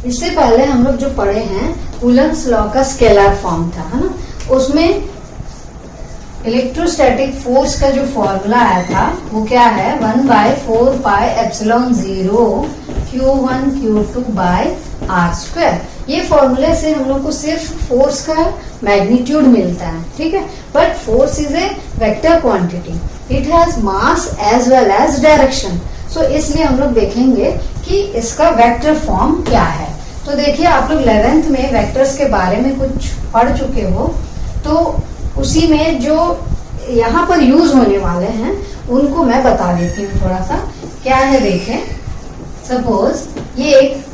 इससे पहले हम लोग जो पढ़े हैं कूलम्ब्स लॉ का स्केलर फॉर्म था, है ना, उसमें इलेक्ट्रोस्टैटिक फोर्स का जो फॉर्मूला आया था वो क्या है, 1/4πε0 Q1 Q2 bye are square. ये फॉर्मूले से हम लोग को सिर्फ फोर्स का मैग्नीट्यूड मिलता है, ठीक है, but force is a vector quantity, it has mass as well as direction. So इसलिए हम लोग देखेंगे कि इसका वेक्टर फॉर्म क्या है। तो देखिए आप लोग 11th में वेक्टर्स के बारे में कुछ पढ़ चुके हो, तो उसी में जो यहाँ पर यूज होने वाले हैं उनको मैं बता देती हूँ थोड़ा सा। क्या है देखें, सपोज ये एक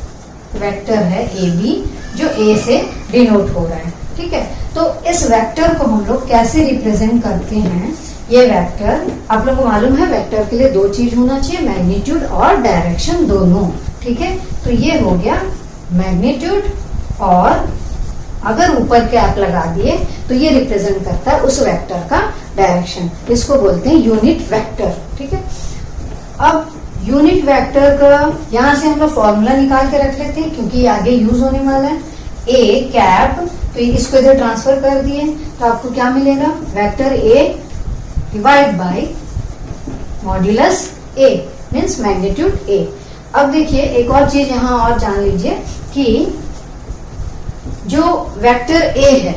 वेक्टर है ए बी जो ए से डिनोट हो रहा है, ठीक है। तो इस वेक्टर को हम लोग कैसे रिप्रेजेंट करते हैं, ये वेक्टर आप लोग को मालूम है वेक्टर के लिए दो चीज होना चाहिए, मैग्नीट्यूड और डायरेक्शन दोनों, ठीक है। तो ये हो गया मैग्नीट्यूड, और अगर ऊपर कैप लगा दिए तो ये रिप्रेजेंट करता है उस वेक्टर का डायरेक्शन, इसको बोलते हैं यूनिट वेक्टर, ठीक है। अब यूनिट वेक्टर का यहाँ से हम लोग फॉर्मूला निकाल के रख लेते हैं क्योंकि आगे यूज होने वाला है। ए कैप, तो इसको इधर ट्रांसफर कर दिए तो आपको क्या मिलेगा, vector A divide bye modulus A means magnitude ए। अब देखिए एक और चीज यहाँ और जान लीजिए कि जो वेक्टर ए है,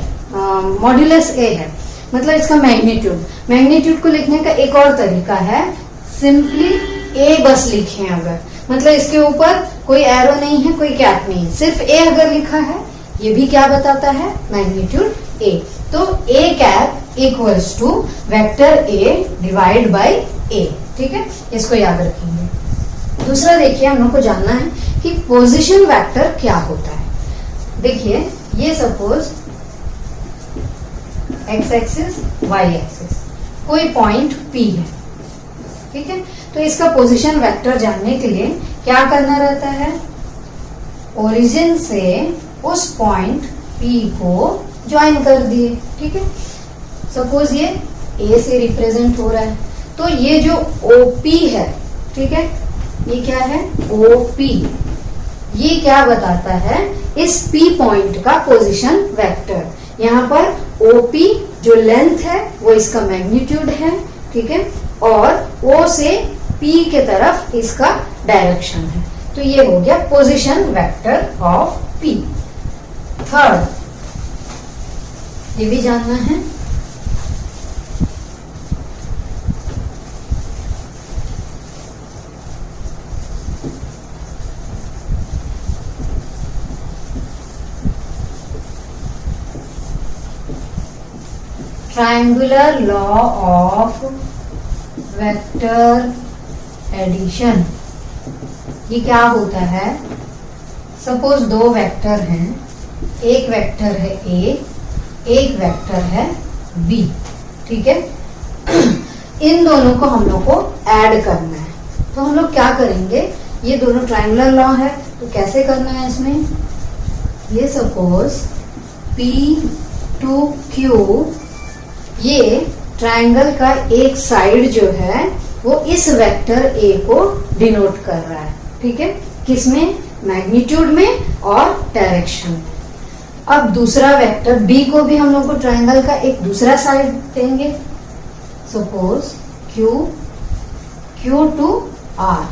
मॉड्यूलस ए है, मतलब इसका मैग्नीट्यूड को लिखने का एक और तरीका है, सिंपली ए बस लिखें अगर, मतलब इसके ऊपर कोई एरो नहीं है, कोई कैप नहीं है, सिर्फ ए अगर लिखा है, ये भी क्या बताता है, मैग्नीट्यूड ए। तो A cap equals to vector A divide by A, ठीक है, इसको याद रखेंगे। दूसरा देखिए हम लोग को जानना है कि पोजीशन वेक्टर क्या होता है। देखिए ये suppose x axis y axis कोई पॉइंट पी है, ठीक है। तो इसका पोजीशन वेक्टर जानने के लिए क्या करना रहता है, ओरिजिन से उस पॉइंट पी को ज्वाइन कर दिए, ठीक है। सपोज ये ए से रिप्रेजेंट हो रहा है, तो ये जो ओपी है, ठीक है, ये क्या है, ओपी, ये क्या बताता है, इस पी पॉइंट का पोजीशन वेक्टर। यहाँ पर ओपी जो लेंथ है वो इसका मैग्नीट्यूड है, ठीक है, और ओ से पी के तरफ इसका डायरेक्शन है। तो ये हो गया position vector of p. Third, ये भी जानना है, triangular law of vector addition. ये क्या होता है, सपोज दो वेक्टर हैं, एक वेक्टर है ए, एक वेक्टर है बी, ठीक है। इन दोनों को हम लोग को ऐड करना है, तो हम लोग क्या करेंगे, ये दोनों ट्रायंगुलर लॉ है, तो कैसे करना है इसमें, ये सपोज P2Q, ये ट्रायंगल का एक साइड जो है वो इस वेक्टर ए को डिनोट कर रहा है, ठीक है, किसमें, मैग्नीट्यूड में और डायरेक्शन में। अब दूसरा वेक्टर बी को भी हम लोग को ट्रायंगल का एक दूसरा साइड देंगे, सपोज Q2R।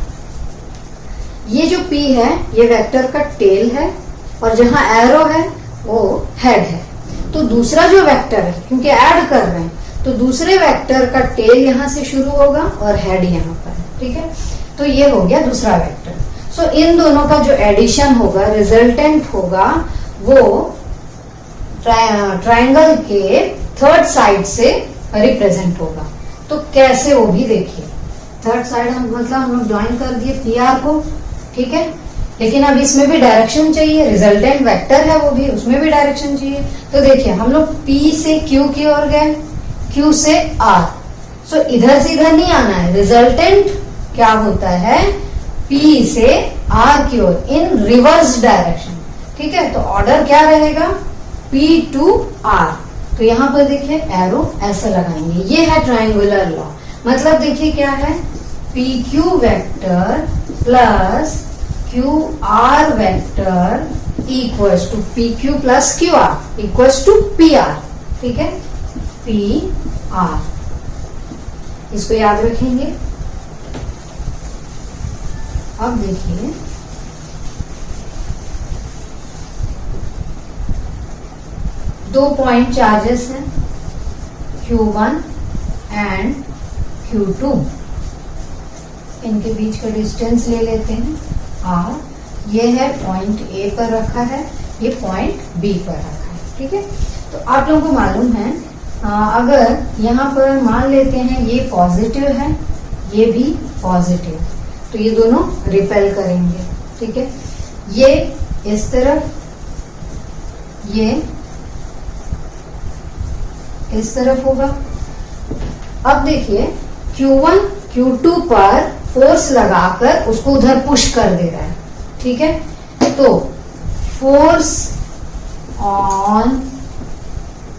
ये जो P है ये वेक्टर का टेल है और जहां एरो है वो हेड है। तो दूसरा जो वेक्टर है, क्योंकि ऐड कर रहे हैं, तो दूसरे वेक्टर का टेल यहां से शुरू होगा और हेड यहां पर, ठीक है। तो ये हो गया दूसरा वेक्टर। सो इन दोनों का जो एडिशन होगा, रिजल्टेंट होगा, वो ट्रायंगल के थर्ड साइड से रिप्रेजेंट होगा। तो कैसे, वो भी देखिए, थर्ड साइड मतलब हम लोग ज्वाइन कर दिए पीआर को, ठीक है, लेकिन अब इसमें भी डायरेक्शन चाहिए, रिजल्टेंट वेक्टर है वो भी, उसमें भी डायरेक्शन चाहिए। तो देखिए हम लोग P से Q की ओर गए, Q से R, सो इधर से इधर नहीं आना है, रिजल्टेंट क्या होता है, P से R की ओर इन रिवर्स डायरेक्शन, ठीक है। तो ऑर्डर क्या रहेगा, P to R। तो यहाँ पर देखिए एरो ऐसे लगाएंगे, ये है ट्रायंगुलर लॉ। मतलब देखिए क्या है, PQ vector plus q r vector equals to p q plus q r equals to p r, ठीक है, पी आर, इसको याद रखेंगे। अब देखिए दो पॉइंट चार्जेस हैं Q1 एंड Q2, इनके बीच का डिस्टेंस ले लेते हैं R। ये है पॉइंट A पर रखा है, ये पॉइंट B पर रखा है, ठीक है। तो आप लोगों को मालूम है अगर यहाँ पर मान लेते हैं ये पॉजिटिव है, ये भी पॉजिटिव, तो ये दोनों रिपेल करेंगे, ठीक है। ये इस तरफ, ये इस तरफ होगा। अब देखिए Q1 Q2 पर फोर्स लगाकर उसको उधर पुश कर दे रहा है, ठीक है। तो फोर्स ऑन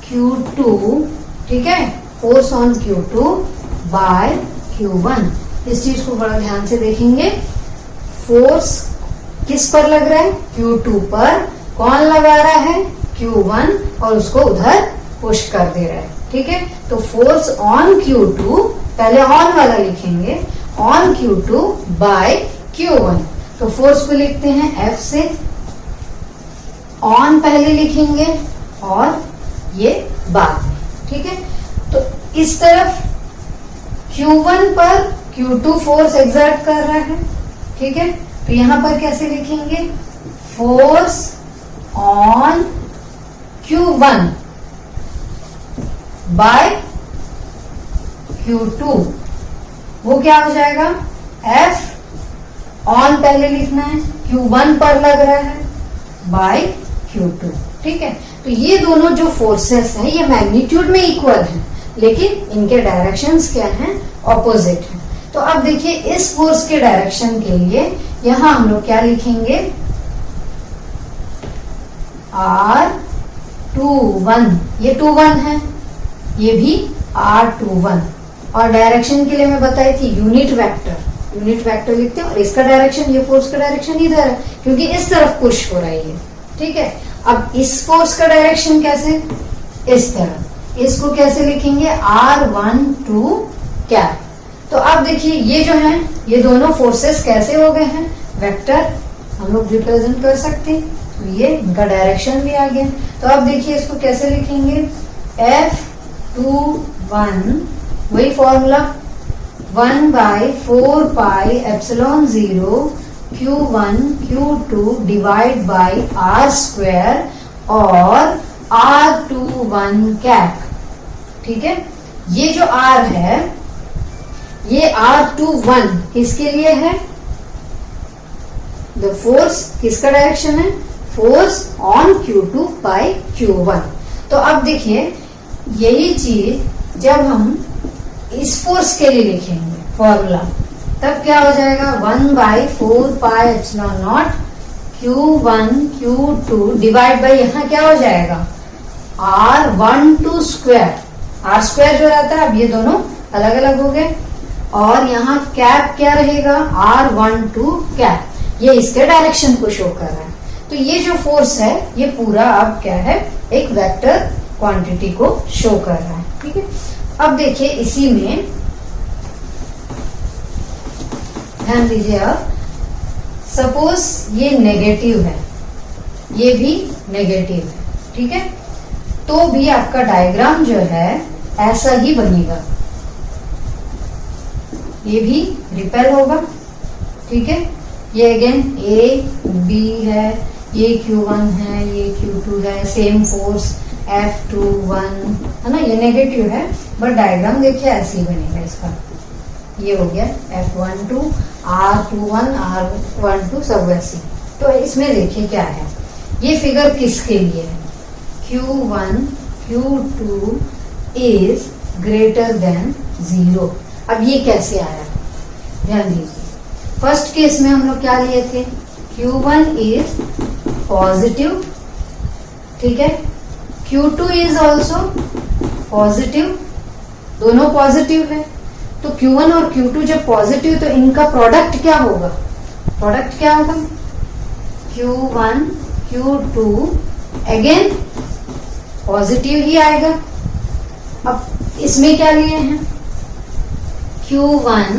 Q2, ठीक है, force on Q2 by Q1, इस चीज को बड़ा ध्यान से देखेंगे। फोर्स किस पर लग रहा है? Q2 पर। कौन लगा रहा है? Q1, और उसको उधर पुश कर दे रहा है, ठीक है। तो फोर्स ऑन Q2, पहले ऑन वाला लिखेंगे, ऑन Q2 बाय Q1। तो फोर्स को लिखते हैं F से, ऑन पहले लिखेंगे और ये बाद में, ठीक है। तो इस तरफ Q1 पर Q2 फोर्स एक्सर्ट कर रहा है, ठीक है। तो यहां पर कैसे लिखेंगे? Force on Q1 bye Q2, वो क्या हो जाएगा? F ऑन पहले लिखना है, Q1 पर लग रहा है, बाय Q2, ठीक है। तो ये दोनों जो फोर्सेस हैं ये मैग्नीट्यूड में इक्वल हैं, लेकिन इनके डायरेक्शंस क्या हैं? ऑपोजिट हैं। तो अब देखिए इस फोर्स के डायरेक्शन के लिए यहां हम लोग क्या लिखेंगे? R21, ये 21 है, ये भी R21, और डायरेक्शन के लिए मैं बताई थी यूनिट वेक्टर लिखते हैं, और इसका डायरेक्शन, ये फोर्स का डायरेक्शन इधर है क्योंकि इस तरफ पुश हो रहा है ये, ठीक है। अब इस फोर्स का डायरेक्शन कैसे? इस तरफ, इसको कैसे लिखेंगे? R12 cap. तो अब देखिए ये जो है, ये दोनों फोर्सेस कैसे हो गए हैं? वेक्टर हम लोग रिप्रेजेंट कर सकते हैं, तो ये इनका डायरेक्शन भी आ गया। तो अब देखिए इसको कैसे लिखेंगे? F21, वही formula, 1/4πε0 Q1 Q2 divide by R² और R21 कैप, ठीक है। ये जो R है, ये R21 किसके लिए है? द फोर्स किसका डायरेक्शन है? Force on Q2 by Q1। तो अब देखिए यही चीज जब हम इस फोर्स के लिए लिखेंगे फॉर्मूला, तब क्या हो जाएगा? 1/4πε0 Q1 Q2 डिवाइड बाई, यहाँ क्या हो जाएगा? R12 स्क्वायर, R² जो रहता है, अब ये दोनों अलग अलग हो गए, और यहाँ कैप क्या रहेगा? R12 कैप, ये इसके डायरेक्शन को शो कर रहा है। तो ये जो फोर्स है ये पूरा अब क्या है? एक वेक्टर क्वांटिटी को शो कर रहा है, ठीक है। अब देखिए इसी में ध्यान दीजिए, अब सपोज ये नेगेटिव है, ये भी नेगेटिव है, ठीक है, तो भी आपका डायग्राम जो है ऐसा ही बनेगा, ये भी रिपेल होगा, ठीक है। ये अगेन A B है, ये Q1 है, ये Q2 है, सेम फोर्स F21 है ना, ये नेगेटिव है, बट डायग्राम देखिए ऐसे ही बनेगा इसका। ये हो गया F12 R21 R12 सब वैसे। तो इसमें देखिए क्या है, ये फिगर किसके लिए है? Q1 Q2 is greater than 0। अब ये कैसे आया? ध्यान दीजिए, फर्स्ट केस में हम लोग क्या लिए थे? Q1 इज पॉजिटिव, ठीक है, Q2 इज ऑल्सो पॉजिटिव, दोनों पॉजिटिव है। तो Q1 और Q2 जब पॉजिटिव, तो इनका प्रोडक्ट क्या होगा? प्रोडक्ट क्या होगा? Q1 Q2 अगेन पॉजिटिव ही आएगा। अब इसमें क्या लिए हैं, Q1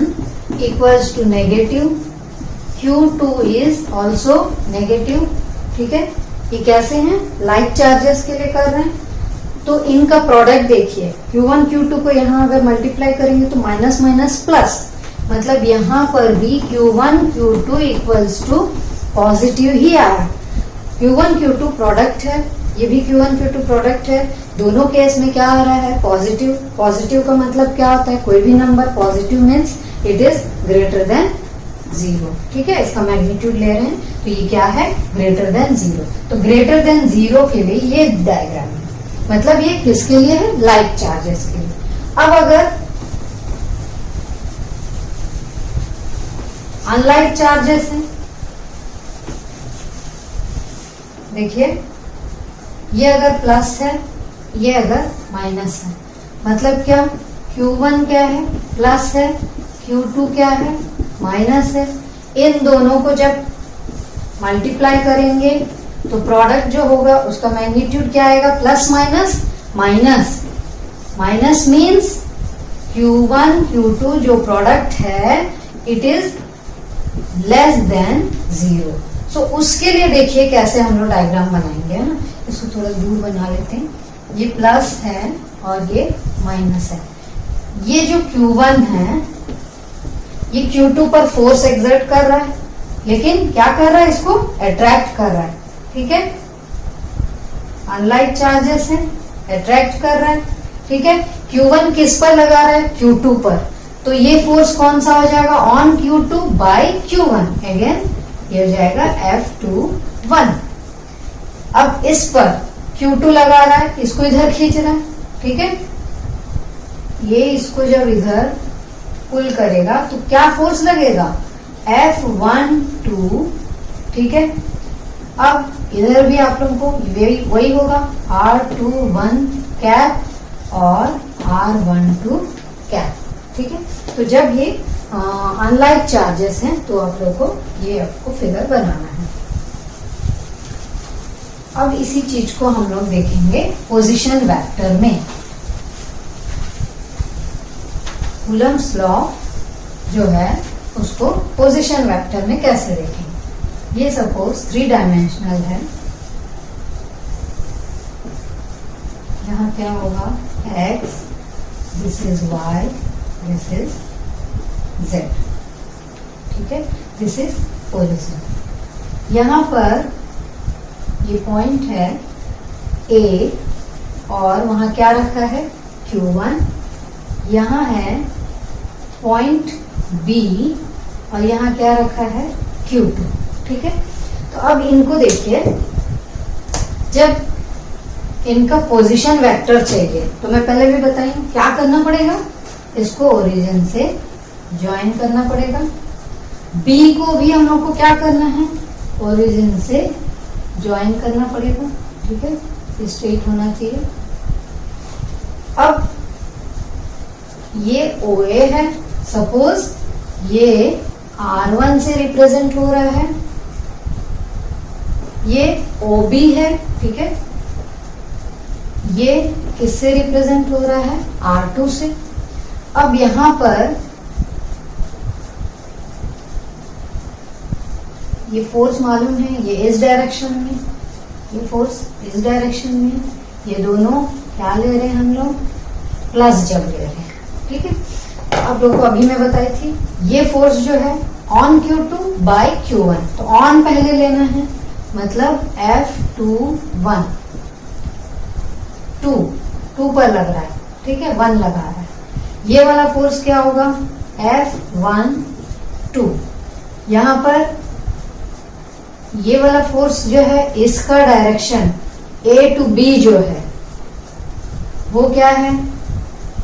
equals to negative, Q2 is also negative. ठीक है, ये कैसे हैं, लाइक चार्जेस के लिए कर रहे हैं। तो इनका प्रोडक्ट देखिए, Q1 Q2 को यहाँ अगर मल्टीप्लाई करेंगे तो माइनस माइनस प्लस, मतलब यहाँ पर भी Q1 Q2 equals to positive ही आया। Q1 Q2 प्रोडक्ट है, ये भी Q1 Q2 प्रोडक्ट है। दोनों केस में क्या आ रहा है, पॉजिटिव। पॉजिटिव का मतलब क्या होता है, कोई भी number positive means it is greater than 0। ठीक है, इसका मैग्नीट्यूड ले रहे हैं तो ये क्या है, ग्रेटर देन 0। तो ग्रेटर देन 0 के लिए ये डायग्राम है, मतलब ये किसके लिए है, लाइक चार्जेस के लिए। अब अगर अनलाइक चार्जेस हैं, देखिए ये अगर प्लस है, ये अगर माइनस है, मतलब क्या, Q1 क्या है, प्लस है, Q2 क्या है, माइनस है। इन दोनों को जब मल्टीप्लाई करेंगे तो प्रोडक्ट जो होगा उसका मैग्नीट्यूड क्या आएगा, plus minus minus. Minus means Q1 Q2 जो प्रोडक्ट है इट इज लेस देन 0। सो उसके लिए देखिए कैसे हम लोग डायग्राम बनाएंगे, है ना। इसको थोड़ा दूर बना लेते हैं। ये प्लस है और ये माइनस है। ये जो Q1 है ये Q2 पर फोर्स एक्सर्ट कर रहा है, लेकिन क्या कर रहा है, इसको अट्रैक्ट कर रहा है। ठीक है, अनलाइक चार्जेस है, अट्रैक्ट कर रहा है। ठीक है, Q1 किस पर लगा रहा है, Q2 पर, तो ये फोर्स कौन सा हो जाएगा, on Q2 by Q1। Again ये हो जाएगा F21। अब इस पर Q2 लगा रहा है, इसको इधर खींच रहा है। ठीक है, ये इसको जब इधर पुल करेगा तो क्या फोर्स लगेगा, F12। ठीक है, अब इधर भी आप लोगों को वही होगा, R21 कैप और R12 कैप। ठीक है, तो जब ये अनलाइक चार्जेस हैं तो आप लोगों को ये आपको फिगर बनाना है। अब इसी चीज को हम लोग देखेंगे पोजीशन वेक्टर में। कूलम्स लॉ जो है उसको पोजीशन वेक्टर में कैसे देखेंगे। ये सपोज 3 डायमेंशनल है, यहाँ क्या होगा, x, this is y, this is z। ठीक है, दिस इज पोजीशन। यहाँ पर ये पॉइंट है A और वहां क्या रखा है, Q1। यहाँ है पॉइंट B और यहाँ क्या रखा है, Q2। ठीक है, तो अब इनको देखिए, जब इनका पोजीशन वेक्टर चाहिए तो मैं पहले भी बताई क्या करना पड़ेगा, इसको ओरिजिन से ज्वाइन करना पड़ेगा। B को भी हम लोग को क्या करना है, ओरिजिन से ज्वाइन करना पड़ेगा। ठीक है, स्ट्रेट होना चाहिए। अब ये OA है, सपोज ये R1 से रिप्रेजेंट हो रहा है, ये OB है। ठीक है, ये किससे रिप्रेजेंट हो रहा है, R2 से। अब यहां पर ये फोर्स मालूम है, ये इस डायरेक्शन में, ये फोर्स इस डायरेक्शन में, ये दोनों क्या ले रहे हैं हम लोग, प्लस जब ले रहे हैं। ठीक है, आप लोगों को अभी मैं बताई थी ये फोर्स जो है ऑन Q2 बाय Q1, तो ऑन पहले लेना है, मतलब F21, 2 पर लग रहा है। ठीक है, 1 लगा रहा है। ये वाला फोर्स क्या होगा, F12। यहां पर ये वाला फोर्स जो है इसका डायरेक्शन A to B जो है वो क्या है,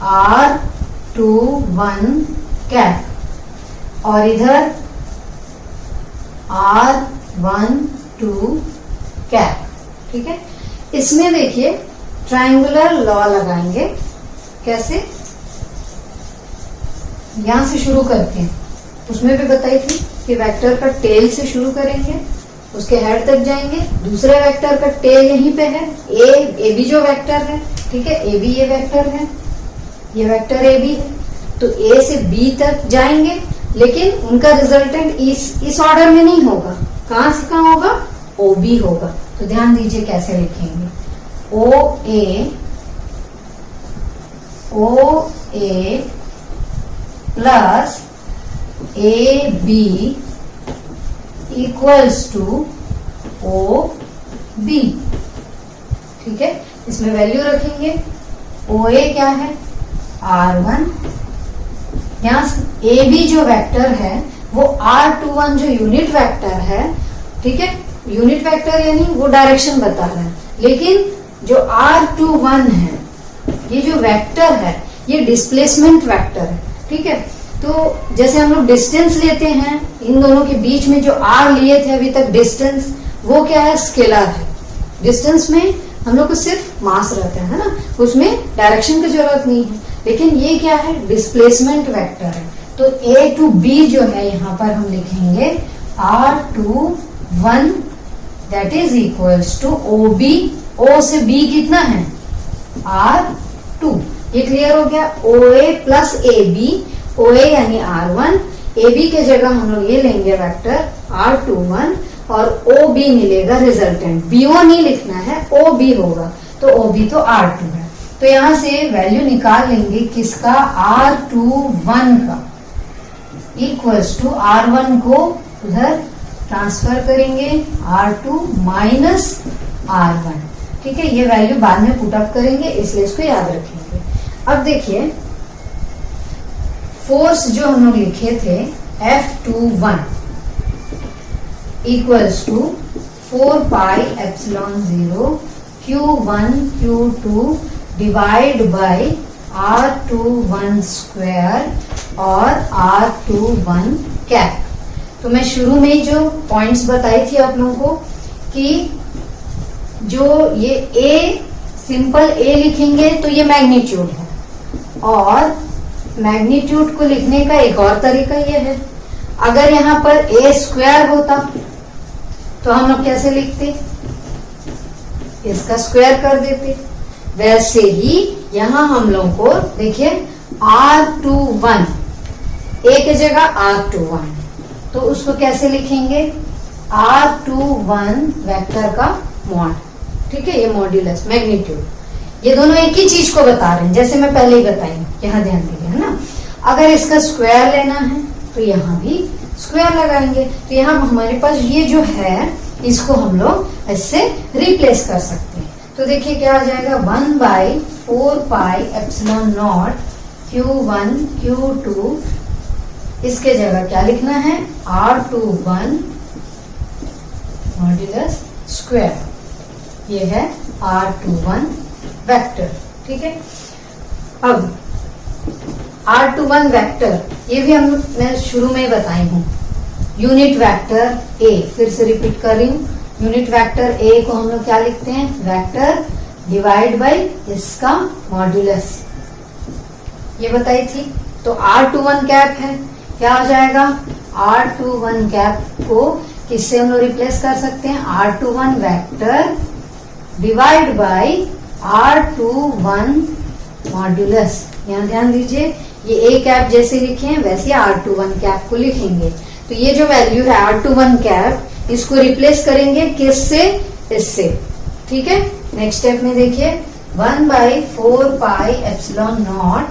R21 कैप और इधर R12 कैप। ठीक है, इसमें देखिए ट्रायंगुलर लॉ लगाएंगे। कैसे, यहां से शुरू करते हैं, उसमें भी बताई थी कि वेक्टर का टेल से शुरू करेंगे, उसके हेड तक जाएंगे, दूसरे वेक्टर का टेल यहीं पे है, ए बी जो वेक्टर है, ठीक है, ए बी ये वेक्टर है, ये वेक्टर ए बी है, तो ए से बी तक जाएंगे, लेकिन उनका रिजल्टेंट इस ऑर्डर में नहीं होगा, कहां से कहां होगा, ओ बी होगा। तो ध्यान दीजिए कैसे लिखेंगे, O A plus A B equals to O B, ठीक है। इसमें वैल्यू रखेंगे, ओ ए क्या है, R1, यहाँ ए बी जो वेक्टर है वो R21 जो यूनिट वेक्टर है, ठीक है, यूनिट वेक्टर यानी वो डायरेक्शन बता रहा है, लेकिन जो R21 है ये जो वेक्टर है ये डिस्प्लेसमेंट वेक्टर है, ठीक है। तो जैसे हम लोग डिस्टेंस लेते हैं, इन दोनों के बीच में जो R लिए थे अभी तक डिस्टेंस, वो क्या है, स्केलर है। डिस्टेंस में हम लोग को सिर्फ मास रहता है ना, उसमें डायरेक्शन की जरूरत नहीं है, लेकिन ये क्या है, डिस्प्लेसमेंट वेक्टर है। तो ए टू बी जो है यहाँ पर हम लिखेंगे R21 that is equals to O B, O से बी कितना है, R2, ये क्लियर हो गया। ओ ए प्लस ए बी, ओ ए यानी R1, ए बी के जगह हम लोग ये लेंगे वेक्टर R21 और ओ बी मिलेगा रिजल्टेंट, BO नहीं लिखना है, ओ बी होगा, तो ओ बी तो R2 है। तो यहां से वैल्यू निकाल लेंगे किसका, R21 का, इक्वल्स टू R1 को उधर ट्रांसफर करेंगे, R2 माइनस R1, ठीक है। ये वैल्यू बाद में पुटअप करेंगे, इसलिए इसको याद रखेंगे। अब देखिए फोर्स जो हम लोग लिखे थे F21 equals to 4 pi epsilon 0 Q1 Q2 divide by R21 square और R21 कैप। तो मैं शुरू में ही जो पॉइंट्स बताई थी आप लोगों को कि जो ये A सिंपल A लिखेंगे तो ये मैग्नीट्यूड है, और मैग्नीट्यूड को लिखने का एक और तरीका ये है, अगर यहाँ पर A स्क्वायर होता तो हम लोग कैसे लिखते, इसका स्क्वायर कर देते। वैसे ही यहाँ हम लोग को देखिए R21, A के जगह R21, तो उसको कैसे लिखेंगे, R21 वेक्टर का मॉड, ठीक है, ये मॉड्यूलस मैग्नीट्यूड, ये दोनों एक ही चीज को बता रहे हैं, जैसे मैं पहले ही बताई, यहाँ ध्यान दीजिए, है ना। अगर इसका स्क्वायर लेना है तो यहाँ भी स्क्वायर लगाएंगे, तो यहाँ हमारे पास ये जो है इसको हम लोग इससे रिप्लेस कर सकते हैं। तो देखिए क्या आ जाएगा, 1/4 pi epsilon not Q1 Q2, इसके जगह क्या लिखना है, R21 मॉड्यूलस स्क्वायर, ये है R21 वेक्टर, ठीक है। अब R21 वेक्टर, ये भी मैं शुरू में बताई हूँ, यूनिट वेक्टर A, फिर से रिपीट कर रही हूँ, यूनिट वेक्टर A को हम लोग क्या लिखते हैं, वेक्टर डिवाइड बाई इसका मॉड्यूलस, ये बताई थी। तो R21 कैप है, क्या हो जाएगा, R21 कैप को किससे हम लोग रिप्लेस कर सकते हैं, R21 vector divide by R21 modulus. यहाँ ध्यान दीजिए, ये A कैप जैसे लिखे हैं वैसे R21 कैप को लिखेंगे। तो ये जो वैल्यू है R21 कैप, इसको रिप्लेस करेंगे किससे, इससे, ठीक है। नेक्स्ट स्टेप में देखिए 1/4 pi epsilon not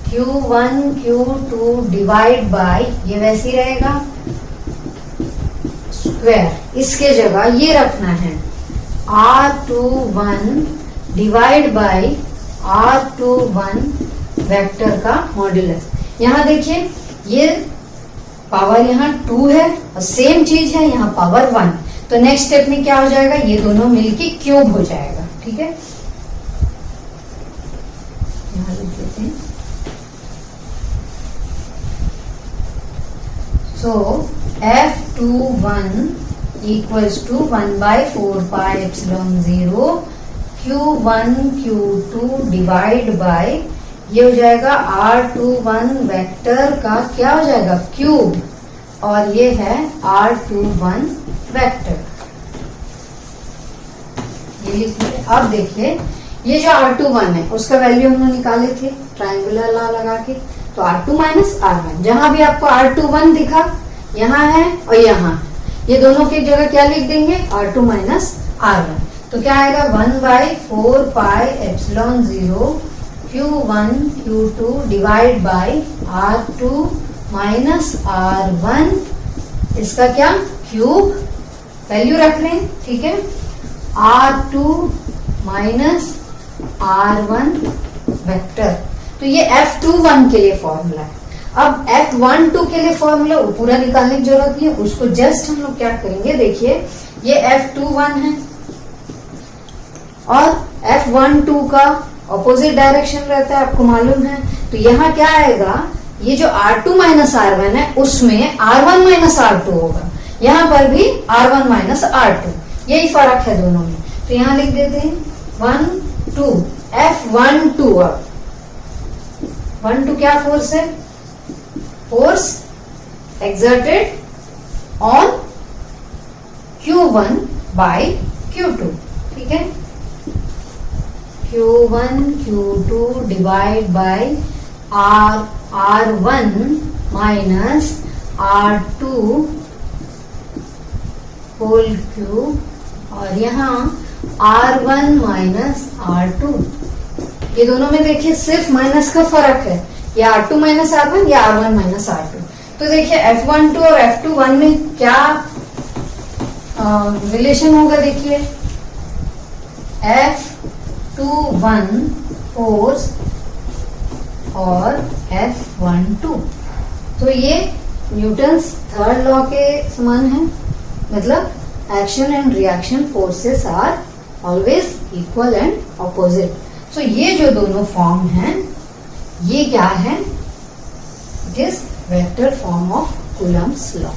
Q1 Q2 divide by, ये वैसे ही रहेगा, स्क्वायर, इसके जगह ये रखना है R21 divide by R21 vector का मॉड्यूलस। यहाँ देखिए ये पावर यहाँ 2 है और सेम चीज है यहाँ पावर 1, तो नेक्स्ट स्टेप में क्या हो जाएगा, ये दोनों मिलके क्यूब हो जाएगा, ठीक है। यहाँ लिख देते हैं, so F21 equals to 1/4 pi epsilon 0 Q1 Q2 divide by, ये हो जाएगा R21 वेक्टर का क्या हो जाएगा, क्यूब, और ये है R21 वेक्टर, ये लिख लिया। अब देखिए ये जो R21 है उसका वैल्यू हमने निकाले थे ट्रायंगुलर लॉ लगा के, तो R2 माइनस R1, जहां भी आपको R21 दिखा यहाँ है और यहाँ, ये दोनों की जगह क्या लिख देंगे R2 माइनस R1। तो क्या आएगा 1/4 pi epsilon 0 Q1 Q2 divide by R2 minus R1, इसका क्या क्यूब वैल्यू रख लें, ठीक है, R2 माइनस R1 वेक्टर। तो ये F21 के लिए फॉर्मूला है। अब F12 के लिए फॉर्मूला पूरा निकालने की जरूरत नहीं है, उसको जस्ट हम लोग क्या करेंगे, देखिए ये F21 है और F12 का ऑपोजिट डायरेक्शन रहता है, आपको मालूम है। तो यहाँ क्या आएगा, ये जो R2 माइनस R1 है उसमें R1 माइनस R2 होगा, यहाँ पर भी R1 माइनस R2, यही फर्क है दोनों में। तो यहाँ लिख देते हैं 1 2 F12। अब 1 2 क्या फोर्स है, force exerted on Q1 bye Q2, ठीक है, Q1 Q2 divide by R1 minus R2 whole cube, और यहाँ R1 माइनस R2। ये दोनों में देखिए सिर्फ माइनस का फर्क है, या R2 माइनस R1 या R1 माइनस R2। तो देखिए F12 और F21 में क्या रिलेशन होगा, देखिए F21 फोर्स और F12, तो ये न्यूटन्स थर्ड लॉ के समान है, मतलब action and reaction forces are always equal and opposite. तो ये जो दोनों फॉर्म हैं ये क्या है, it is vector form of Coulomb's law.